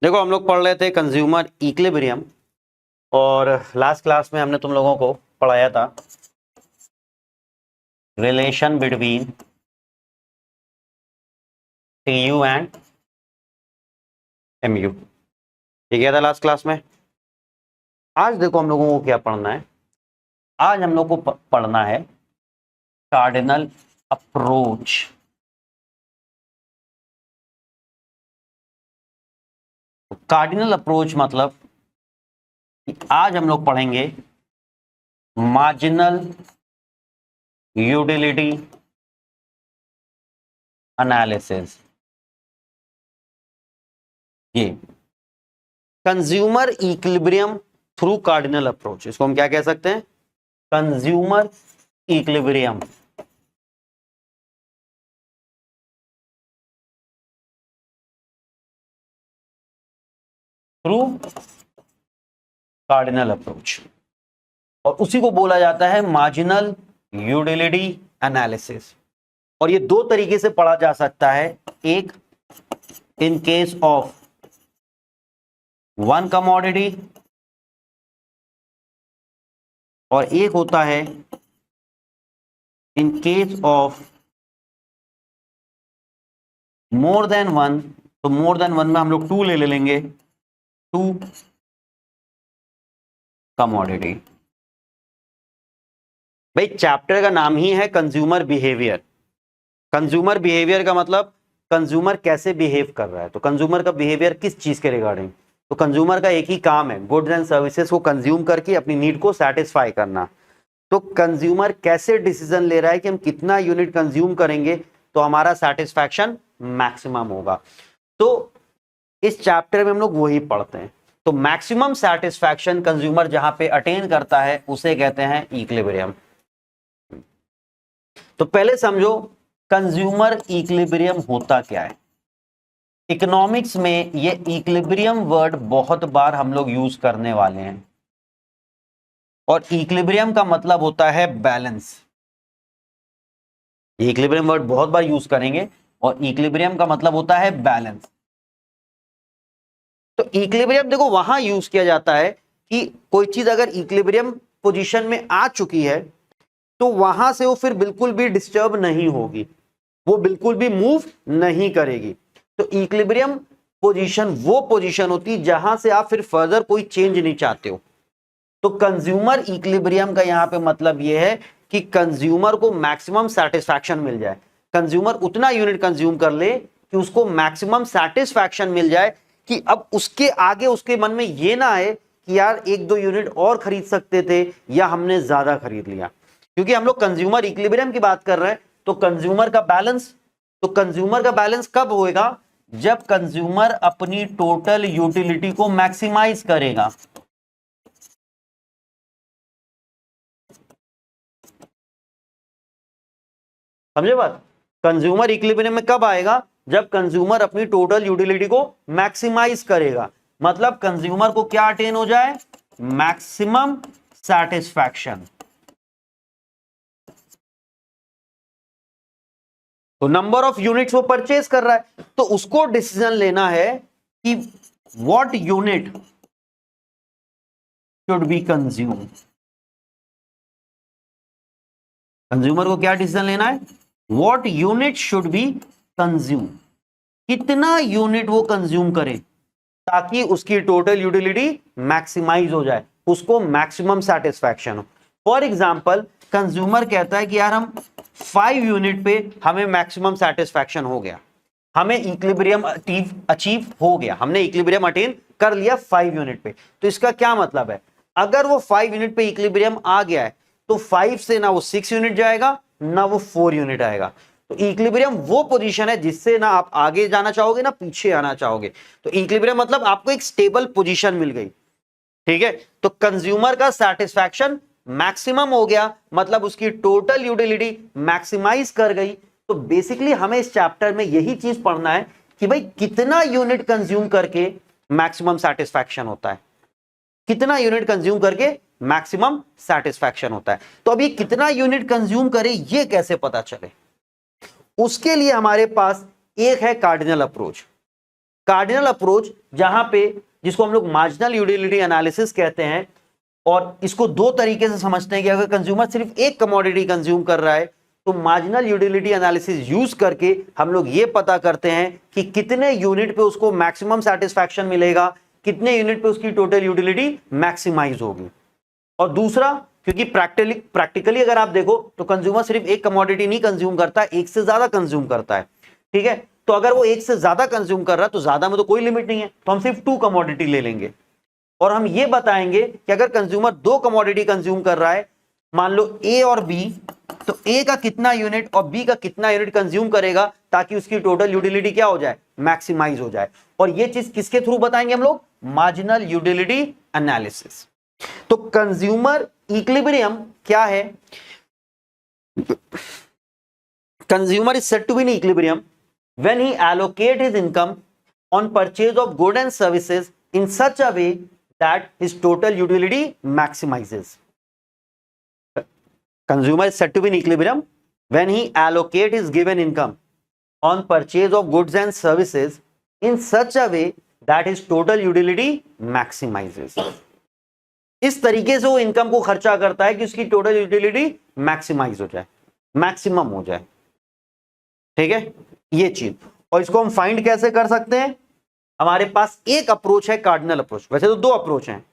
देखो हम लोग पढ़ रहे थे कंज्यूमर इक्विलिब्रियम और लास्ट क्लास में हमने तुम लोगों को पढ़ाया था relation between TU and MU. ठीक है था लास्ट क्लास में। आज देखो हम लोगों को क्या पढ़ना है। आज हम लोग को पढ़ना है कार्डिनल अप्रोच। कार्डिनल अप्रोच मतलब आज हम लोग पढ़ेंगे मार्जिनल यूटिलिटी एनालिसिस। ये consumer equilibrium through cardinal approach, इसको हम क्या कह सकते हैं? Consumer equilibrium. Through cardinal approach, और उसी को बोला जाता है मार्जिनल यूटिलिटी एनालिसिस। और ये दो तरीके से पढ़ा जा सकता है, एक इन केस ऑफ वन कमोडिटी और एक होता है in case of more than one. तो मोर देन वन में हम लोग टू ले लेंगे, टू कमोडिटी। भाई चैप्टर का नाम ही है कंज्यूमर बिहेवियर। कंज्यूमर बिहेवियर का मतलब कंज्यूमर कैसे बिहेव कर रहा है। तो कंज्यूमर का बिहेवियर किस चीज के रिगार्डिंग? तो कंज्यूमर का एक ही काम है, गुड्स एंड सर्विसेज को कंज्यूम करके अपनी नीड को सेटिस्फाई करना। तो कंज्यूमर कैसे डिसीजन ले रहा है कि हम कितना यूनिट कंज्यूम करेंगे तो हमारा सेटिस्फैक्शन मैक्सिमम होगा। तो इस चैप्टर में हम लोग वही पढ़ते हैं। तो मैक्सिमम सेटिस्फैक्शन कंज्यूमर जहां पे अटेन करता है उसे कहते हैं इक्विलिब्रियम। तो पहले समझो कंज्यूमर इक्विलिब्रियम होता क्या है। इकोनॉमिक्स में ये इक्विलिब्रियम वर्ड बहुत बार हम लोग यूज करने वाले हैं, और इक्विलिब्रियम का मतलब होता है बैलेंस। इक्विलिब्रियम वर्ड बहुत बार यूज करेंगे, और इक्विलिब्रियम का मतलब होता है बैलेंस। तो इक्विलिब्रियम देखो वहां यूज किया जाता है कि कोई चीज अगर इक्विलिब्रियम पोजीशन में आ चुकी है तो वहां से वो फिर बिल्कुल भी डिस्टर्ब नहीं होगी, वो बिल्कुल भी मूव नहीं करेगी। तो इक्विलिब्रियम पोजीशन वो पोजीशन होती है जहां से आप फिर फर्दर कोई चेंज नहीं चाहते हो। तो कंज्यूमर इक्विलिब्रियम का यहां पे मतलब यह है कि कंज्यूमर को मैक्सिमम सेटिस्फैक्शन मिल जाए। कंज्यूमर उतना यूनिट कंज्यूम कर ले कि उसको मैक्सिमम सेटिस्फैक्शन मिल जाए, कि अब उसके आगे उसके मन में यह ना आए कि यार एक दो यूनिट और खरीद सकते थे या हमने ज्यादा खरीद लिया। क्योंकि हम लोग कंज्यूमर इक्विलिब्रियम की बात कर रहे हैं, तो कंज्यूमर का बैलेंस, तो कंज्यूमर का बैलेंस कब होएगा? जब कंज्यूमर अपनी टोटल यूटिलिटी को मैक्सिमाइज करेगा। समझे बात? कंज्यूमर इक्विलिब्रियम में कब आएगा? जब कंज्यूमर अपनी टोटल यूटिलिटी को मैक्सिमाइज करेगा। मतलब कंज्यूमर को क्या अटेन हो जाए? Maximum satisfaction. तो नंबर ऑफ यूनिट्स वो परचेज कर रहा है, तो उसको डिसीजन लेना है कि what unit should be consume. Consumer को क्या डिसीजन लेना है? What unit should be consume. कितना यूनिट वो कंज्यूम करे ताकि उसकी टोटल यूटिलिटी मैक्सिमाइज हो जाए, उसको मैक्सिमम सेटिस्फैक्शन हो। फॉर एग्जांपल कंज्यूमर कहता है कि यार हम 5 यूनिट पे हमें मैक्सिमम सेटिस्फैक्शन हो गया, हमें इक्विलिब्रियम अचीव हो गया, हमने इक्विलिब्रियम अटेन कर लिया 5 यूनिट पे। तो इसका क्या मतलब है? अगर वो 5 यूनिट पे इक्विलिब्रियम आ गया है तो 5 से ना वो 6 यूनिट जाएगा ना वो 4 यूनिट आएगा। तो इक्विलिब्रियम वो पोजीशन है जिससे ना आप आगे जाना चाहोगे ना पीछे आना चाहोगे। तो इक्विलिब्रियम मतलब आपको एक स्टेबल पोजीशन मिल गई। ठीक है, तो कंज्यूमर का सेटिस्फैक्शन मैक्सिमम हो गया, मतलब उसकी टोटल यूटिलिटी मैक्सिमाइज कर गई। तो बेसिकली हमें इस चैप्टर में यही चीज पढ़ना है कि भाई कितना यूनिट कंज्यूम करके मैक्सिमम सेटिस्फैक्शन होता है, कितना यूनिट कंज्यूम करके मैक्सिमम सेटिस्फैक्शन होता है। तो अब ये कितना यूनिट कंज्यूम करे ये कैसे पता चले? उसके लिए हमारे पास एक है कार्डिनल अप्रोच। कार्डिनल अप्रोच जहां पे, जिसको हम लोग मार्जिनल यूटिलिटी एनालिसिस कहते हैं, और इसको दो तरीके से समझते हैं कि अगर कंज्यूमर सिर्फ एक कमोडिटी कंज्यूम कर रहा है तो मार्जिनल यूटिलिटी एनालिसिस यूज करके हम लोग ये पता करते हैं कि कितने यूनिट पे उसको मैक्सिमम सेटिस्फैक्शन मिलेगा, कितने यूनिट पे उसकी टोटल यूटिलिटी मैक्सिमाइज होगी। और दूसरा, क्योंकि प्रैक्टिकली अगर आप देखो तो कंज्यूमर सिर्फ एक कमोडिटी नहीं कंज्यूम करता, एक से ज्यादा कंज्यूम करता है, ठीक है। तो अगर वो एक से ज्यादा कंज्यूम कर रहा है तो ज्यादा में तो कोई लिमिट नहीं है, तो हम सिर्फ 2 कमोडिटी ले लेंगे। और हम ये बताएंगे कि अगर कंज्यूमर 2 कमोडिटी कंज्यूम कर रहा है, मान लो ए और बी, तो ए का कितना यूनिट और बी का कितना यूनिट कंज्यूम करेगा ताकि उसकी टोटल यूटिलिटी क्या हो जाए, मैक्सिमाइज हो जाए। और ये चीज किसके थ्रू बताएंगे हम लोग, मार्जिनल यूटिलिटी एनालिसिस। तो कंज्यूमर इक्विलिब्रियम क्या है, consumer is said to be in equilibrium when he allocate his income on purchase of good and services in such a way that his total utility maximises. Consumer is said to be in equilibrium when he allocate his given income on purchase of goods and services in such a way that his total utility maximizes. इस तरीके से वो income को खर्चा करता है कि उसकी टोटल यूटिलिटी मैक्सिमाइज हो जाए, मैक्सिमम हो जाए, ठीक है, ये चीज। और इसको हम फाइंड कैसे कर सकते हैं, हमारे पास एक अप्रोच है कार्डिनल अप्रोच, वैसे तो 2 अप्रोच हैं,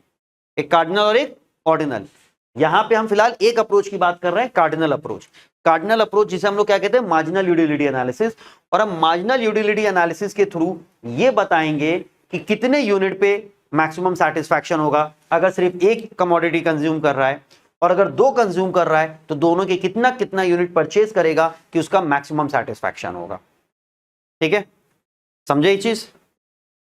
एक कार्डिनल और एक ऑर्डिनल। यहां पे हम फिलहाल एक अप्रोच की बात कर रहे हैं, कार्डिनल अप्रोच। कार्डिनल अप्रोच जिसे हम लोग क्या कहते हैं, मार्जिनल यूटिलिटी एनालिसिस। और हम मार्जिनल यूटिलिटी एनालिसिस के थ्रू ये बताएंगे कि कितने यूनिट पे मैक्सिमम सेटिस्फैक्शन होगा अगर सिर्फ एक कमोडिटी कंज्यूम कर रहा है, और अगर 2 कंज्यूम कर रहा है तो दोनों के कितना कितना यूनिट परचेज करेगा कि उसका मैक्सिमम सेटिस्फैक्शन होगा, ठीक है, समझे ये चीज।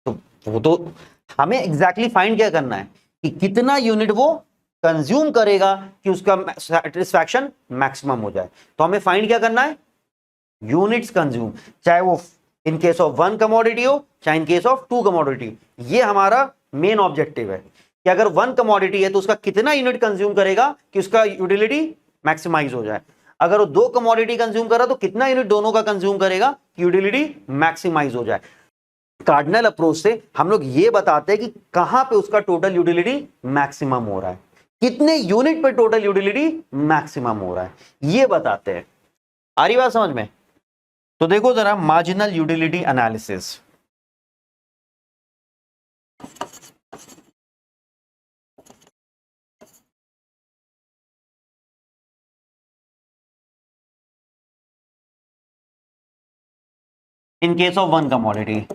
तो वो तो हमें एग्जैक्टली फाइंड क्या करना है कि कितना यूनिट वो कंज्यूम करेगा कि उसका सेटिस्फैक्शन मैक्सिमम हो जाए। तो हमें फाइंड क्या करना है, यूनिट्स कंज्यूम, चाहे वो इन केस ऑफ 1 कमोडिटी हो चाहे इन केस ऑफ 2 कमोडिटी। ये हमारा मेन ऑब्जेक्टिव है कि अगर 1 कमोडिटी है तो उसका कितना यूनिट कंज्यूम करेगा कि उसका यूटिलिटी मैक्सिमाइज हो जाए। अगर वो 2 कमोडिटी कंज्यूम कर रहा तो कितना यूनिट दोनों का कंज्यूम करेगा कि यूटिलिटी मैक्सिमाइज हो जाए। कार्डिनल अप्रोच से हम लोग ये बताते हैं कि कहां पे उसका टोटल यूटिलिटी मैक्सिमम हो रहा है, कितने यूनिट पे टोटल यूटिलिटी मैक्सिमम हो रहा है, ये बताते हैं। आ रही बात समझ में। तो देखो जरा marginal utility analysis. In case of 1 commodity,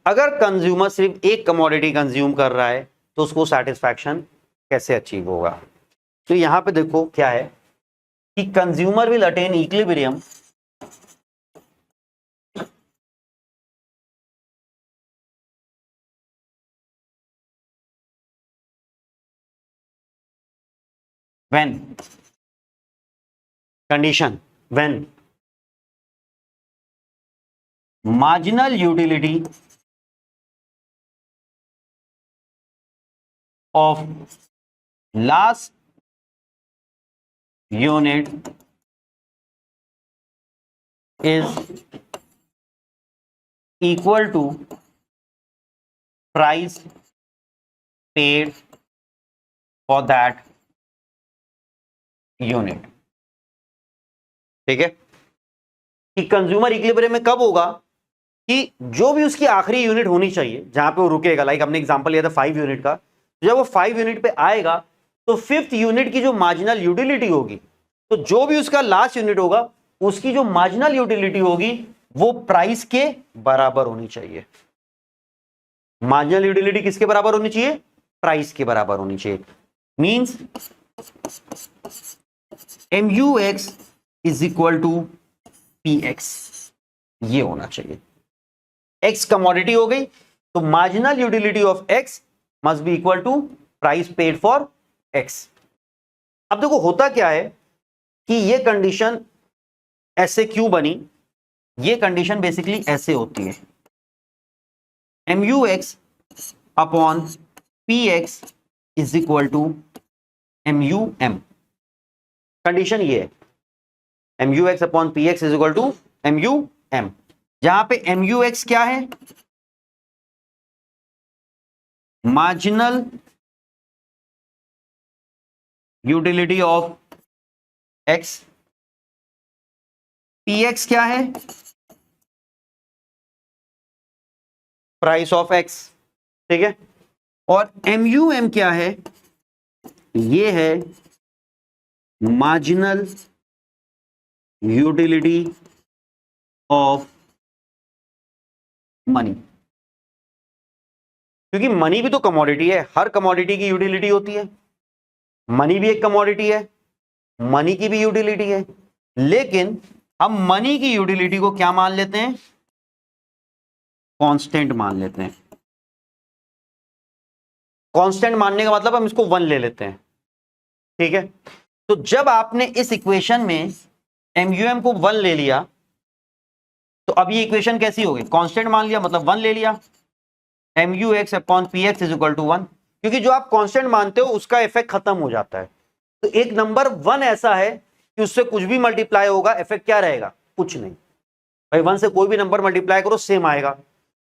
अगर कंज्यूमर सिर्फ एक कमोडिटी कंज्यूम कर रहा है तो उसको सेटिस्फैक्शन कैसे अचीव होगा। तो यहां पे देखो क्या है कि consumer will attain equilibrium when condition when marginal utility of last unit is equal to price paid for that unit, ठीक है। कि कंज्यूमर इक्विलिब्रियम में कब होगा कि जो भी उसकी आखिरी यूनिट होनी चाहिए जहां पे वो रुकेगा, लाइक हमने एग्जांपल लिया था 5 यूनिट का, जब वो 5 यूनिट पे आएगा तो 5th यूनिट की जो मार्जिनल यूटिलिटी होगी, तो जो भी उसका लास्ट यूनिट होगा उसकी जो मार्जिनल यूटिलिटी होगी वो प्राइस के बराबर होनी चाहिए। मार्जिनल यूटिलिटी किसके बराबर होनी चाहिए, प्राइस के बराबर होनी चाहिए। Means MUX is equal to PX, ये होना चाहिए। X कमोडिटी हो गई तो marginal utility of X must be equal to price paid for X। अब देखो होता क्या है कि ये कंडीशन ऐसे क्यों बनी, ये कंडीशन बेसिकली ऐसे होती है, MUX upon PX is equal to MUM। Condition ये है MUX upon PX is equal to MUM, जहां पे MUX क्या है, marginal utility of X, PX क्या है, प्राइस ऑफ X, ठीक है। और MUM क्या है, ये है मार्जिनल यूटिलिटी ऑफ मनी, क्योंकि मनी भी तो कमोडिटी है, हर कमोडिटी की यूटिलिटी होती है, मनी भी एक कमोडिटी है, मनी की भी यूटिलिटी है, लेकिन हम मनी की यूटिलिटी को क्या मान लेते हैं, कांस्टेंट मान लेते हैं। कांस्टेंट मानने का मतलब हम इसको 1 ले लेते हैं, ठीक है। तो जब आपने इस इक्वेशन में MUM को 1 ले लिया, तो अब ये इक्वेशन कैसी होगी, कांस्टेंट मान लिया मतलब 1 ले लिया, MUX upon PX is equal to 1, क्योंकि जो आप कांस्टेंट मानते हो उसका इफेक्ट खत्म हो जाता है। तो एक नंबर 1 ऐसा है कि उससे कुछ भी मल्टीप्लाई होगा, इफेक्ट क्या रहेगा, कुछ नहीं। भाई 1 से कोई भी नंबर मल्टीप्लाई करो सेम आएगा।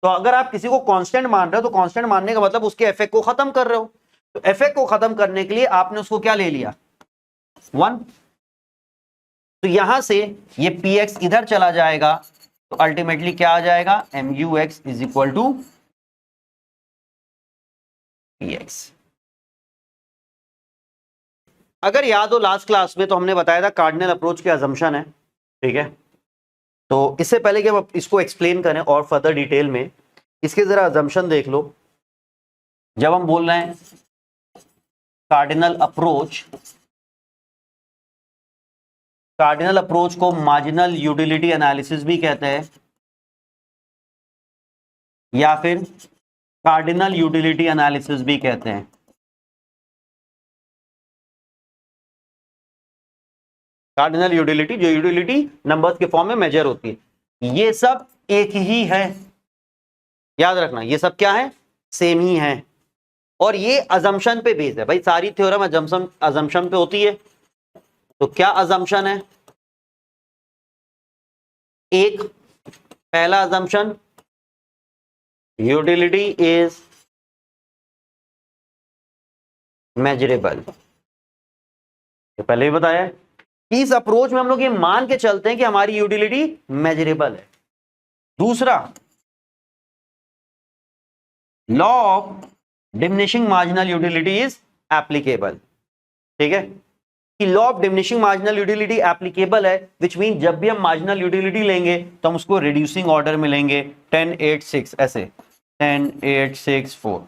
तो अगर आप किसी को कांस्टेंट मान रहे हो, तो कांस्टेंट मानने का मतलब उसके इफेक्ट को खत्म कर रहे हो। तो इफेक्ट को खत्म करने के लिए आपने उसको क्या ले लिया, 1। तो यहां से ये PX इधर चला जाएगा, तो अल्टीमेटली क्या आ जाएगा, MUX is equal to PX। अगर याद हो लास्ट क्लास में तो हमने बताया था कार्डिनल अप्रोच की अजम्पशन है, ठीक है। तो इससे पहले कि हम इसको एक्सप्लेन करें और फर्दर डिटेल में, इसके जरा अजम्पशन देख लो। जब हम बोल रहे हैं कार्डिनल अप्रोच को मार्जिनल यूटिलिटी एनालिसिस भी कहते हैं, या फिर कार्डिनल यूटिलिटी एनालिसिस भी कहते हैं। कार्डिनल यूटिलिटी, जो यूटिलिटी नंबर्स के फॉर्म में मेजर होती है, ये सब एक ही है, याद रखना, ये सब क्या है, सेम ही है। और ये अजम्पशन पे बेस्ड है, भाई सारी थ्योरम अजम्पशन पे होती है। तो क्या अजम्पशन है, एक पहला अजम्पशन, यूटिलिटी इज मेजरेबल, ये पहले भी बताया है। इस अप्रोच में हम लोग ये मान के चलते हैं कि हमारी यूटिलिटी मेजरेबल है। दूसरा, law of diminishing marginal utility is applicable, ठीक है, कि law of diminishing marginal utility applicable है, विच मीन जब भी हम मार्जिनल यूटिलिटी लेंगे तो हम उसको रिड्यूसिंग ऑर्डर में लेंगे, 10 8 6 ऐसे, 10 8 6 4।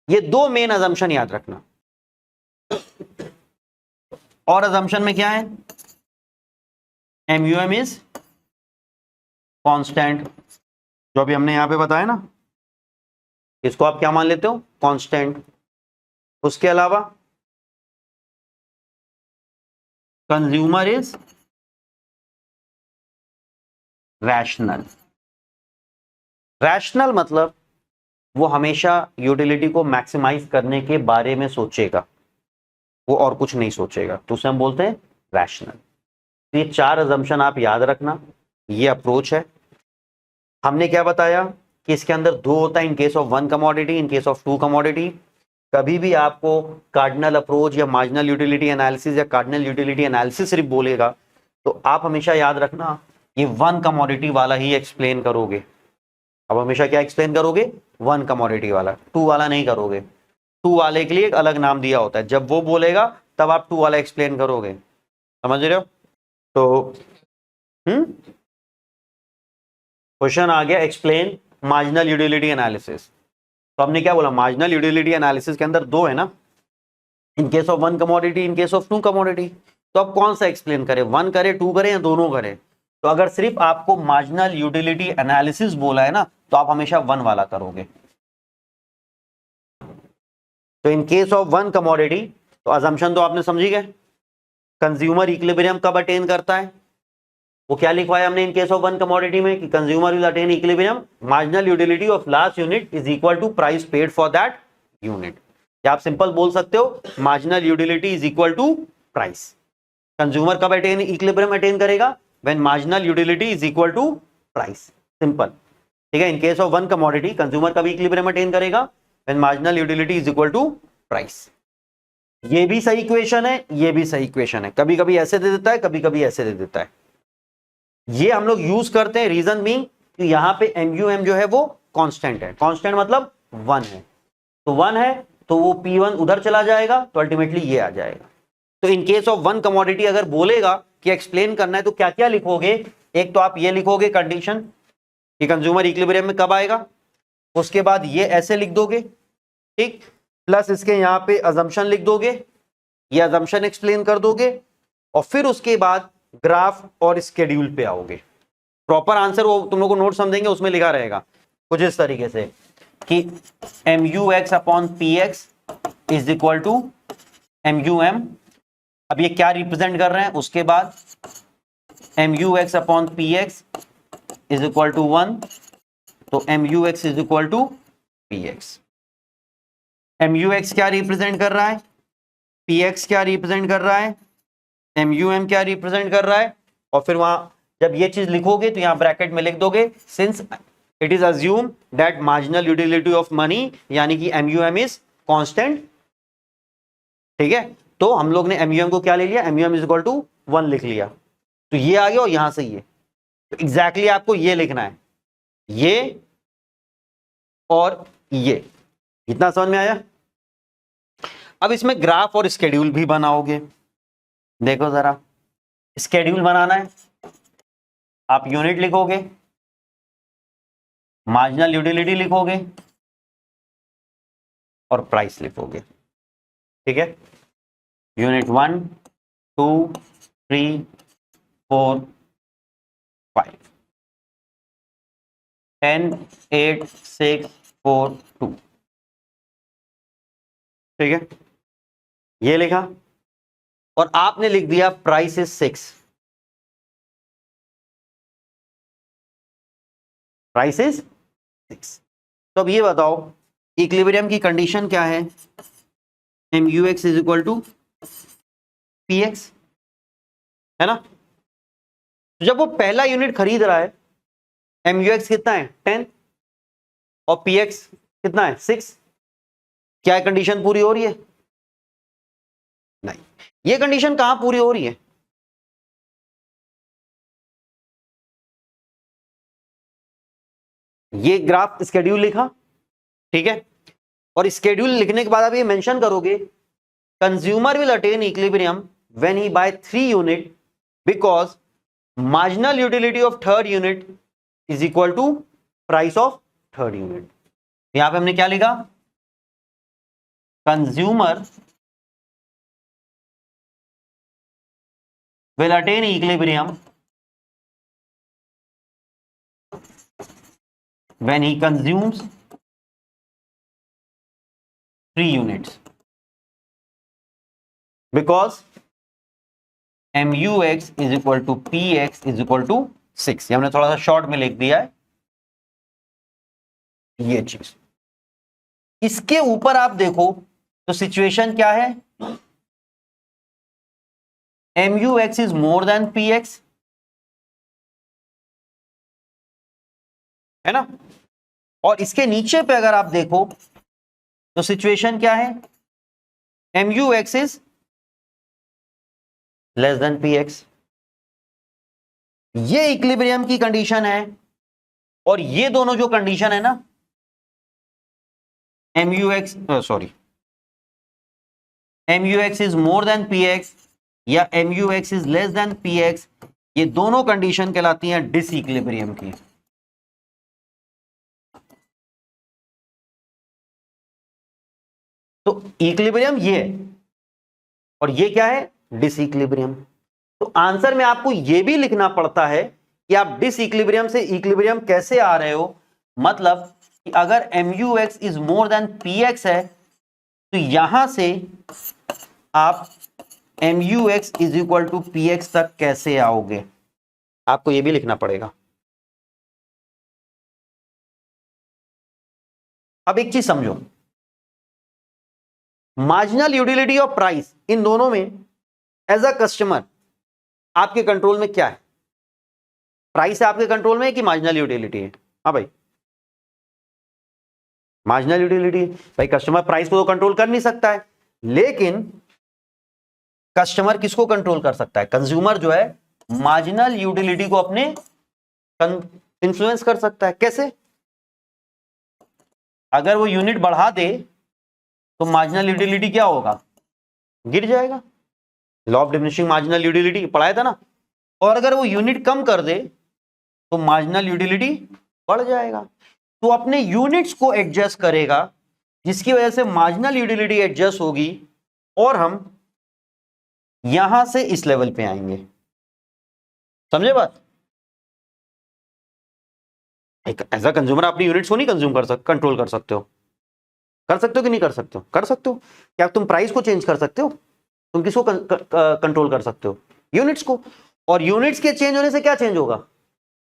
ये दो मेन अजम्पशन याद रखना। और अजम्पशन में क्या है, MUM इज कांस्टेंट, जो अभी हमने यहां पे बताया ना, इसको आप क्या मान लेते हो, कांस्टेंट। उसके अलावा कंज्यूमर इज रैशनल। रैशनल मतलब वो हमेशा यूटिलिटी को मैक्सिमाइज करने के बारे में सोचेगा, वो और कुछ नहीं सोचेगा, तो उसे हम बोलते हैं रैशनल। तो ये 4 अजम्पशन आप याद रखना, ये अप्रोच है। हमने क्या बताया कि इसके अंदर 2 होता है, in case of 1 commodity, in case of 2 commodity. कभी भी आपको कार्डिनल अप्रोच या मार्जिनल यूटिलिटी एनालिसिस या कार्डिनल यूटिलिटी एनालिसिस सिर्फ बोलेगा, तो आप हमेशा याद रखना ये 1 कमोडिटी वाला ही एक्सप्लेन करोगे। अब हमेशा क्या एक्सप्लेन करोगे, 1 कमोडिटी वाला, 2 वाला नहीं करोगे। 2 वाले के लिए एक अलग नाम दिया होता है, जब वो बोलेगा तब आप 2 वाला एक्सप्लेन करोगे, समझ रहे हो। तो क्वेश्चन आ गया, एक्सप्लेन मार्जिनल यूटिलिटी एनालिसिस। तो हमने क्या बोला, मार्जिनल यूटिलिटी एनालिसिस के अंदर 2 है ना, इन case of 1 commodity, in case of 2 commodity. तो अब कौन सा एक्सप्लेन करें, 1 करें, 2 करें या दोनों करें। तो अगर सिर्फ आपको मार्जिनल यूटिलिटी एनालिसिस बोला है ना, तो आप हमेशा 1 वाला करोगे। तो इन केस ऑफ 1 कमोडिटी, तो अजम्पशन तो आपने समझी गए, कंज्यूमर इक्विलिब्रियम कब अटेन करता है, वो क्या लिखवाया हमने इन केस ऑफ 1 कमोडिटी में, कि consumer will attain equilibrium, marginal utility of last unit is equal to price paid for that unit. या आप सिंपल बोल सकते हो marginal utility is equal to price. Consumer कब अटेन इक्विलिब्रियम अटेन करेगा? When marginal utility is equal to price, simple. ठीक है, in case of one commodity consumer कब इक्विलिब्रियम अटेन करेगा? When marginal utility is equal to price. ये भी सही equation है, ये भी सही इक्वेशन है, कभी कभी ऐसे दे देता है, कभी कभी ऐसे दे देता है। ये हम लोग यूज करते हैं, रीजन बीइंग कि यहां पे MUM जो है वो कांस्टेंट है। कांस्टेंट मतलब 1 है, तो 1 है तो वो P1 उधर चला जाएगा, तो अल्टीमेटली ये आ जाएगा। तो इन केस ऑफ वन कमोडिटी अगर बोलेगा कि एक्सप्लेन करना है तो क्या क्या लिखोगे? एक तो आप ये लिखोगे कंडीशन कि कंज्यूमर इक्विलिब्रियम में कब आएगा, उसके बाद ये ऐसे लिख दोगे, ठीक, प्लस इसके यहां पे अजम्पशन लिख दोगे, ये अजम्पशन एक्सप्लेन कर दोगे, और फिर उसके बाद ग्राफ और स्केड्यूल पे आओगे। प्रॉपर आंसर वो तुम लोग को नोट समझेंगे, उसमें लिखा रहेगा कुछ इस तरीके से कि MUX upon PX is equal to MUM। अब ये क्या रिप्रेजेंट कर रहे हैं? उसके बाद MUX upon PX is equal to 1, तो MUX is equal to PX। MUX क्या रिप्रेजेंट कर रहा है, PX क्या रिप्रेजेंट कर रहा है, MUM क्या रिप्रेजेंट कर रहा है, और फिर वहां जब ये चीज लिखोगे तो यहां ब्रैकेट में लिख दोगे since it is assume that marginal utility of money यानी कि MUM इज कांस्टेंट। ठीक है, तो हम लोग ने MUM को क्या ले लिया, MUM इज इक्वल टू 1 लिख लिया, तो ये आ गया, और यहां से ये, तो एग्जैक्टली आपको ये लिखना है, ये और ये। इतना समझ में आया? अब इसमें ग्राफ और स्केड्यूल भी बनाओगे। देखो जरा, स्केड्यूल बनाना है, आप यूनिट लिखोगे, मार्जिनल यूटिलिटी लिखोगे और प्राइस लिखोगे। ठीक है, यूनिट 1 2 3 4 5 10 8 6 4 2। ठीक है, ये लिखा, और आपने लिख दिया प्राइस इज 6, प्राइस इज 6। तो अब ये बताओ इक्विलिब्रियम की कंडीशन क्या है? MUX is equal to PX, है ना? तो जब वो पहला यूनिट खरीद रहा है, MUX कितना है 10 और PX कितना है 6, क्या कंडीशन पूरी हो रही है? नहीं। ये कंडीशन कहां पूरी हो रही है? ये ग्राफ स्केड्यूल लिखा, ठीक है, और स्केड्यूल लिखने के बाद आप ये मेंशन करोगे consumer will attain equilibrium when he buy 3 unit because marginal utility of third unit is equal to price of third unit. यहां पे हमने क्या लिखा? Consumer will attain equilibrium when he consumes 3 units because MUX is equal to PX is equal to 6। ये हमने थोड़ा सा short में लिख दिया है ये चीज। इसके ऊपर आप देखो तो सिचुएशन क्या है? MUX is more than PX, है ना? और इसके नीचे पे अगर आप देखो तो सिचुएशन क्या है? MUX is less than PX। ये इक्विलिब्रियम की कंडीशन है, और ये दोनों जो कंडीशन है ना, MUX is more than PX या MUX is less than PX, ये दोनों कंडीशन कहलाती हैं डिसइक्विलिब्रियम की। तो इक्विलिब्रियम ये है, और ये क्या है? डिसइक्विलिब्रियम। तो आंसर में आपको यह भी लिखना पड़ता है कि आप डिसइक्विलिब्रियम से इक्विलिब्रियम कैसे आ रहे हो। मतलब कि अगर MUX is more than PX है तो यहां से आप MUX is equal to PX तक कैसे आओगे, आपको यह भी लिखना पड़ेगा। अब एक चीज समझो, मार्जिनल यूटिलिटी और प्राइस, इन दोनों में एज अ कस्टमर आपके कंट्रोल में क्या है? प्राइस है आपके कंट्रोल में कि मार्जिनल यूटिलिटी है? हाँ भाई, मार्जिनल यूटिलिटी। भाई कस्टमर प्राइस को तो कंट्रोल कर नहीं सकता है, लेकिन कस्टमर किसको कंट्रोल कर सकता है? कंज्यूमर जो है मार्जिनल यूटिलिटी को अपने इन्फ्लुएंस कर सकता है। कैसे? अगर वो यूनिट बढ़ा दे तो मार्जिनल यूटिलिटी क्या होगा? गिर जाएगा। Law of diminishing marginal utility पढ़ाया था ना। और अगर वो यूनिट कम कर दे तो मार्जिनल यूटिलिटी बढ़ जाएगा। तो अपने यूनिट्स को एडजस्ट करेगा, जिसकी वजह से मार्जिनल यूटिलिटी एडजस्ट होगी और हम यहां से इस लेवल पे आएंगे। समझे बात? एक एज अ कंज्यूमर अपनी यूनिट्स को नहीं कंट्रोल कर सकते हो। कर सकते हो कि नहीं कर सकते हो? कर सकते हो। क्या तुम प्राइस को चेंज कर सकते हो? तुम किसको कंट्रोल कर सकते हो? यूनिट्स को। और यूनिट्स के चेंज होने से क्या चेंज होगा?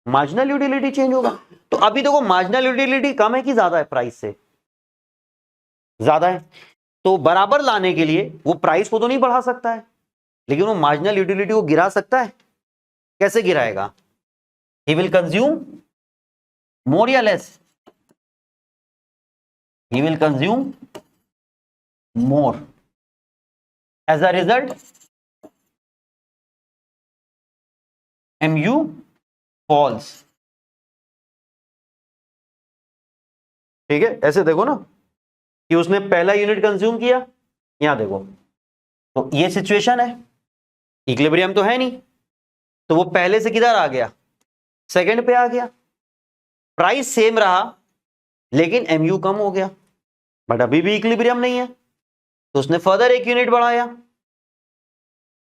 मार्जिनल यूटिलिटी चेंज होगा। तो अभी देखो मार्जिनल यूटिलिटी कम है कि ज्यादा है? प्राइस से ज्यादा है। तो बराबर लाने के लिए वो प्राइस को तो नहीं बढ़ा सकता है, लेकिन वो मार्जिनल यूटिलिटी को गिरा सकता है। कैसे गिराएगा? ही विल कंज्यूम मोर या less? he will consume more. As a result, mu falls. ठीक है, ऐसे देखो ना कि उसने पहला यूनिट कंज्यूम किया, यहां देखो तो ये सिचुएशन है, इक्विलिब्रियम तो है नहीं, तो वो पहले से किधर आ गया? सेकंड पे आ गया। प्राइस सेम रहा लेकिन mu कम हो गया, बट अभी भी इक्विलिब्रियम नहीं है, तो उसने फर्दर एक यूनिट बढ़ाया।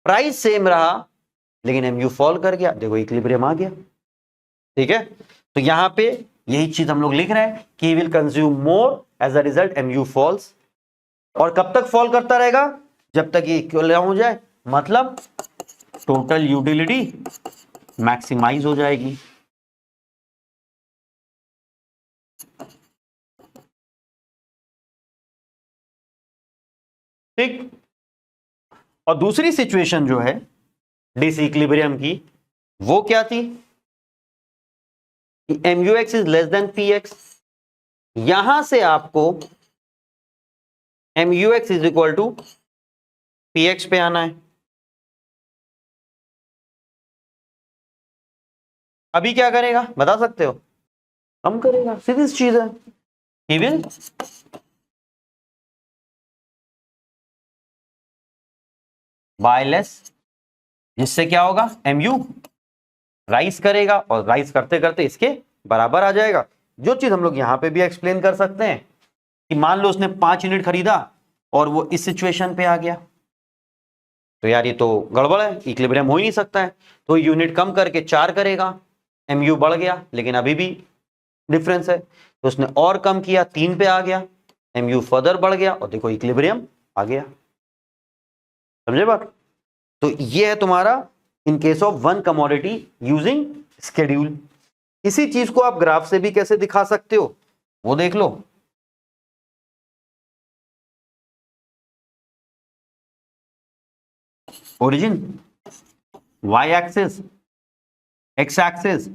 प्राइस सेम रहा लेकिन mu फॉल कर गया, देखो इक्विलिब्रियम आ गया। ठीक है, तो यहां पे यही चीज हम लोग लिख रहे हैं कि will consume more, as a result mu falls. और कब तक फॉल करता रहेगा? जब तक ये इक्विलिब्रियम हो जाए, मतलब टोटल यूटिलिटी मैक्सिमाइज हो जाएगी। ठीक। और दूसरी सिचुएशन जो है डिसइक्विलिब्रियम की, वो क्या थी? MUX is less than PX। यहां से आपको MUX is equal to PX पे आना है। अभी क्या करेगा बता सकते हो? कम करेगा, सीधी सी चीज है। He will buy less, जिससे क्या होगा? MU राइज करेगा और राइज करते करते इसके बराबर आ जाएगा। जो चीज हम लोग यहां पे भी एक्सप्लेन कर सकते हैं कि मान लो उसने 5 यूनिट खरीदा और वो इस सिचुएशन पे आ गया, तो यार ये तो गड़बड़ है, इक्विलिब्रियम हो ही नहीं सकता है। तो यूनिट कम करके 4 करेगा, MU बढ़ गया लेकिन अभी भी डिफरेंस है, तो उसने और कम किया, 3 पे आ गया, MU फर्दर बढ़ गया और देखो इक्विलिब्रियम आ गया। समझे बात? तो ये है तुम्हारा इन case of one commodity using schedule. इसी चीज को आप ग्राफ से भी कैसे दिखा सकते हो वो देख लो। Origin, Y axis, X axis.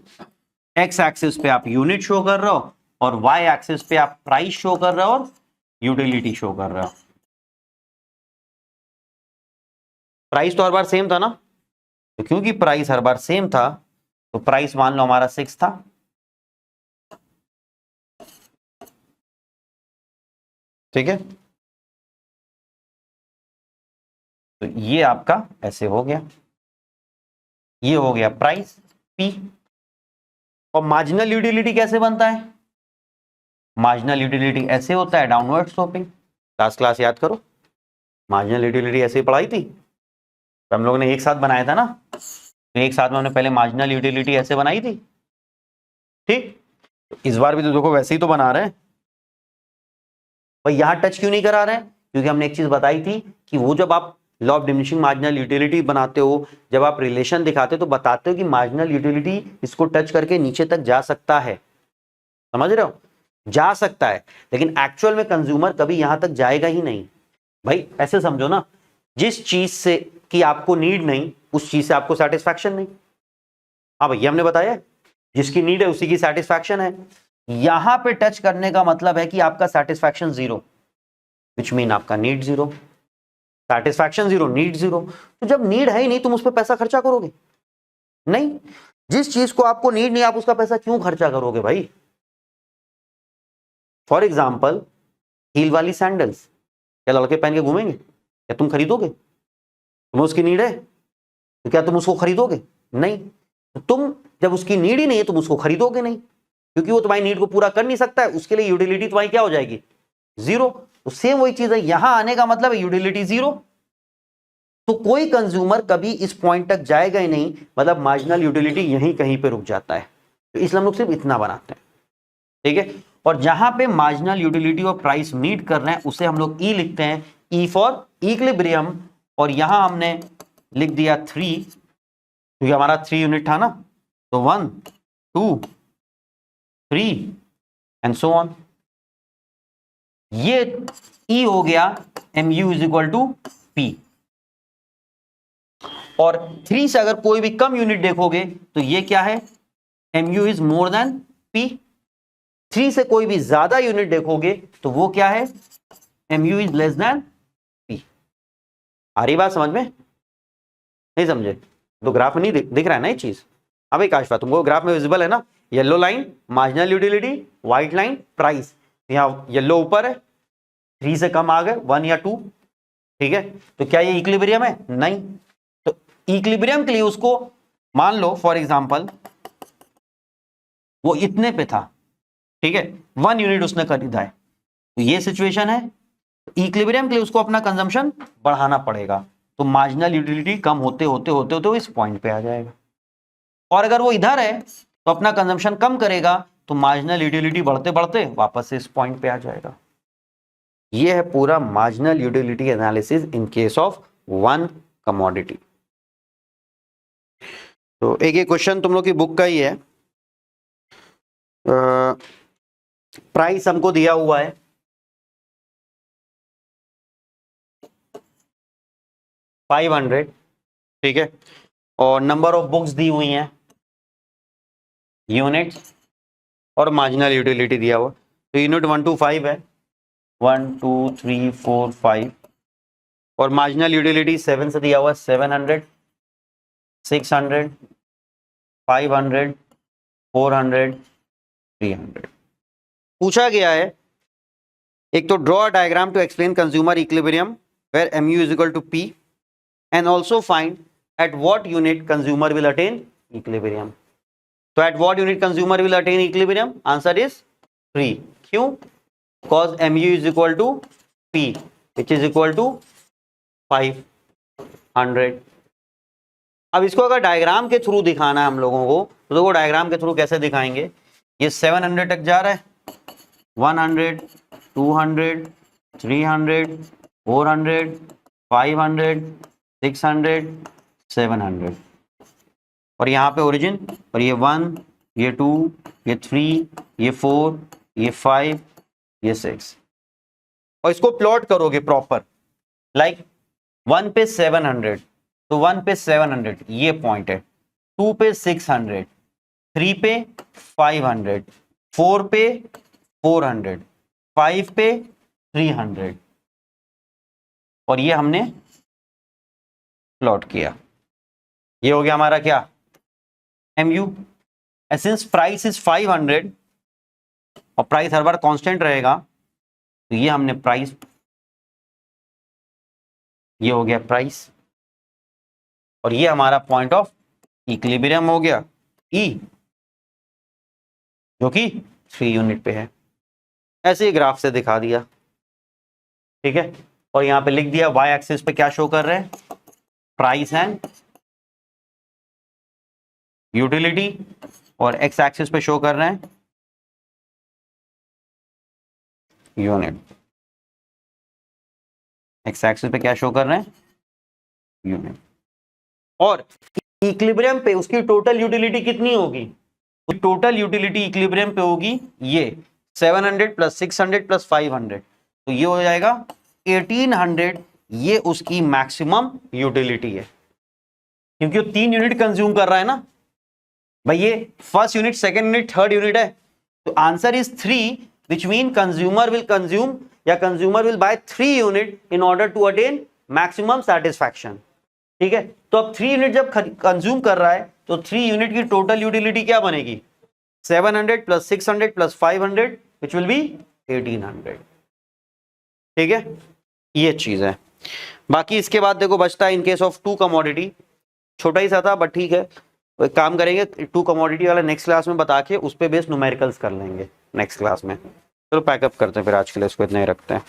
X axis पे आप यूनिट शो कर रहे हो और वाई एक्सिस पे आप प्राइस शो कर रहे हो और यूटिलिटी शो कर रहे हो। प्राइस तो हर बार सेम था ना, तो क्योंकि प्राइस हर बार सेम था तो प्राइस मान लो हमारा 6 था। ठीक है, तो ये आपका ऐसे हो गया, ये हो गया प्राइस P। और मार्जिनल यूटिलिटी कैसे बनता है? मार्जिनल यूटिलिटी ऐसे होता है, डाउनवर्ड स्लोपिंग। लास्ट क्लास याद करो, मार्जिनल यूटिलिटी ऐसे ही पढ़ाई थी, तो हम लोगों ने एक साथ बनाया था ना, तो एक साथ में हमने पहले मार्जिनल यूटिलिटी ऐसे बनाई थी। ठीक, इस बार भी तो देखो वैसे ही तो बना रहे हैं भाई। यहां टच क्यों नहीं करा रहे हैं? क्योंकि हमने एक चीज बताई थी कि वो जब आप law of diminishing marginal utility बनाते हो, जब आप रिलेशन दिखाते हो तो बताते हो कि मार्जिनल यूटिलिटी इसको टच करके नीचे तक जा सकता है। समझ रहे हो? जा सकता है, लेकिन एक्चुअल में कंज्यूमर कभी यहां तक जाएगा ही नहीं। भाई ऐसे समझो ना, जिस चीज से कि आपको नीड नहीं उस चीज से आपको सेटिस्फैक्शन नहीं। हाँ भैया हमने बताया जिसकी नीड है उसी की सेटिस्फैक्शन है। यहां पे टच करने का मतलब है कि आपका सेटिस्फैक्शन जीरो, विच मीन आपका need zero. Satisfaction zero, need zero. तो जब नीड है ही नहीं तुम उस पर पैसा खर्चा करोगे नहीं। जिस चीज को आपको नीड नहीं आप उसका पैसा क्यों खर्चा करोगे भाई। फॉर एग्जाम्पल हील वाली सैंडल्स क्या लड़के पहन के घूमेंगे, क्या तुम खरीदोगे? तुम्हें उसकी नीड है तो क्या तुम उसको खरीदोगे? नहीं। तो तुम जब उसकी नीड ही नहीं है तुम उसको खरीदोगे नहीं, क्योंकि वो तुम्हारी नीड को पूरा कर नहीं सकता है, उसके लिए यूटिलिटी तुम्हारी क्या हो जाएगी? जीरो। तो सेम वही चीज है, यहां आने का मतलब है यूटिलिटी जीरो। तो कोई कंज्यूमर कभी इस पॉइंट तक जाएगा ही नहीं, मतलब मार्जिनल यूटिलिटी यहीं कहीं पे रुक जाता है। तो इसलिए हम लोग सिर्फ इतना बनाते हैं, ठीक है। और जहां पे मार्जिनल यूटिलिटी और प्राइस मीट कर रहे हैं उसे हम लोग ई लिखते हैं, ई फॉर इक्विलिब्रियम। और यहां हमने लिख दिया 3, क्योंकि हमारा 3 यूनिट था ना, तो 1 2 3 एंड सो ऑन। ये ई हो गया mu is equal to P. और 3 से अगर कोई भी कम यूनिट देखोगे तो ये क्या है? mu is more then p। 3 से कोई भी ज्यादा यूनिट देखोगे तो वो क्या है? mu is less then p। आ रही बात समझ में? नहीं समझे तो ग्राफ में नहीं दिख रहा है ना ये चीज। हाँ भाई काशवा तुमको ग्राफ में विजिबल है ना, yellow line marginal utility, white line price. यहाँ येलो ऊपर है, 3 से कम आ गए 1 या 2, ठीक है। तो क्या ये इक्विलिब्रियम है? नहीं। तो इक्विलिब्रियम के लिए उसको मान लो फॉर एग्जांपल वो इतने पे था, ठीक है, 1 यूनिट उसने खरीदा है, तो ये सिचुएशन है। इक्विलिब्रियम के लिए उसको अपना कंजम्पशन बढ़ाना पड़ेगा, तो मार्जिनल यूटिलिटी कम होते होते होते होते इस पॉइंट पे आ जाएगा। और अगर वो इधर है तो अपना कंजम्पशन कम करेगा, तो मार्जिनल यूटिलिटी बढ़ते बढ़ते वापस से इस पॉइंट पे आ जाएगा। ये है पूरा marginal utility analysis in case of one commodity. तो एक क्वेश्चन तुम लोग की बुक का ही है, प्राइस हमको दिया हुआ है 500, ठीक है, और नंबर ऑफ बुक्स दी हुई हैं, यूनिट्स और मार्जिनल यूटिलिटी दिया हुआ। तो यूनिट 1 to 5 है, 1 2 3 4 5, और मार्जिनल यूटिलिटी 7 से दिया हुआ है, 700 600 500 400 300। पूछा गया है एक तो draw diagram to explain consumer equilibrium where mu is equal to p and also find at what unit consumer will attain equilibrium। तो at what unit consumer will attain equilibrium? Answer is 3। क्यों? Because mu is equal to p which is equal to 500। अब इसको अगर diagram के through दिखाना है हम लोगों को, तो देखो डायग्राम के थ्रू कैसे दिखाएंगे। ये 700 तक जा रहा है, 100 200 300 400 500 600 700, और यहाँ पे ओरिजिन, और ये 1 ये 2 ये 3 ये 4 ये 5 ये 6, और इसको प्लॉट करोगे प्रॉपर लाइक 1 पे 700, तो 1 पे 700 ये पॉइंट है, 2 पे 600, 3 पे 500, 4 पे 400, 5 पे 300, और ये हमने प्लॉट किया। ये हो गया हमारा क्या? mu। सिंस प्राइस इज 500 और प्राइस हर बार कांस्टेंट रहेगा, तो ये हमने प्राइस, ये हो गया प्राइस, और ये हमारा पॉइंट ऑफ इक्विलिब्रियम हो गया E, जो कि 3 यूनिट पे है। ऐसे ही ग्राफ से दिखा दिया, ठीक है। और यहां पे लिख दिया y एक्सिस पे क्या शो कर रहे हैं? प्राइस एंड यूटिलिटी, और x एक्सिस पे शो कर रहे हैं यूनिट। x एक्सिस पे क्या शो कर रहे हैं? यूनिट। और इक्विलिब्रियम पे उसकी टोटल यूटिलिटी कितनी होगी? टोटल यूटिलिटी इक्विलिब्रियम पे होगी ये 700 प्लस 600 प्लस 500, तो ये हो जाएगा 1800 ये उसकी मैक्सिमम यूटिलिटी है, क्योंकि वो 3 यूनिट कंज्यूम कर रहा है ना भाई, ये first unit, second unit, third unit है, तो answer is 3, which mean consumer will consume या consumer will buy 3 unit in order to attain maximum satisfaction. ठीक है, तो अब 3 यूनिट जब कंज्यूम कर रहा है तो 3 यूनिट की टोटल यूटिलिटी क्या बनेगी, 700 plus 600 plus 500 which will be 1800। ठीक है, ये चीज है। बाकी इसके बाद देखो बचता है इन केस ऑफ 2 कमोडिटी, छोटा ही सा था बट ठीक है, एक काम करेंगे 2 कमोडिटी वाला नेक्स्ट क्लास में बता के उस पे बेस्ड न्यूमेरिकल्स कर लेंगे नेक्स्ट क्लास में। चलो पैकअप करते हैं फिर, आज के लिए इसको इतना ही रखते हैं।